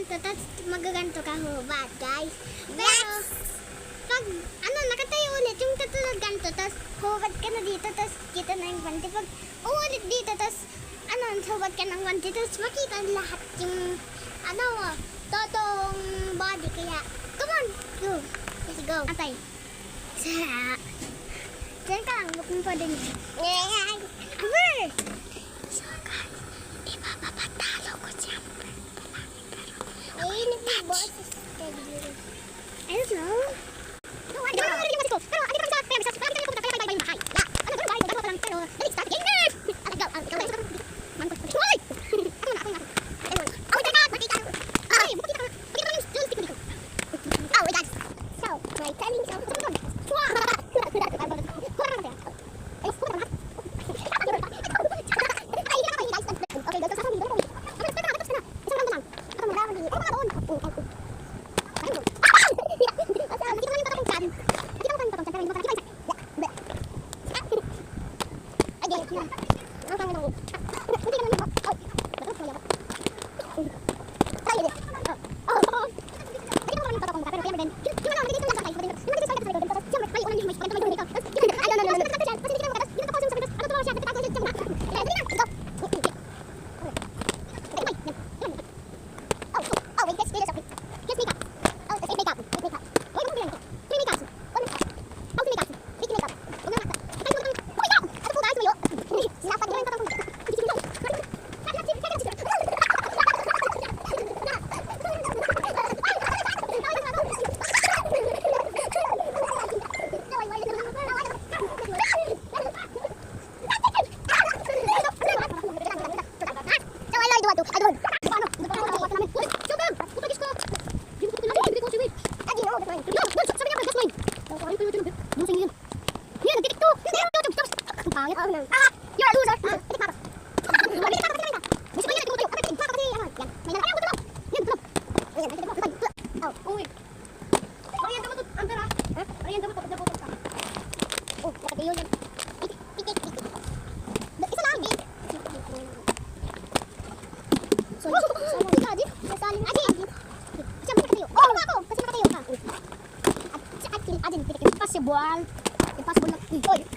ganito, tapos magaganto ka hubad, guys. Pero, pag, nakatayo ulit, yung tutulog ganito, tapos hubad ka na dito, tapos kita na yung panty. Pag uulit dito, tapos, hubad ka ng panty, tapos makita lahat yung, totoong body. Kaya, come on, go. Let's go. Atay. Diyan ka lang, huwag mo pa din. Cover! So, guys, ipapapatalo ko siyempre. Ay, nag-boses ka dito. I don't know. No, I don't know. Pero, ano pa sa kaya, pero, ano pa tayo yung bahay? La, ano ba bahay? Dalawa pa lang, pero, let's start the game na! Go, Hoy! Ako na. Oh, teka, makita. Ay, makita ka yung joystick dito. Oh, my God. So, my timing is out. You're a loser! Impossible. Impossible.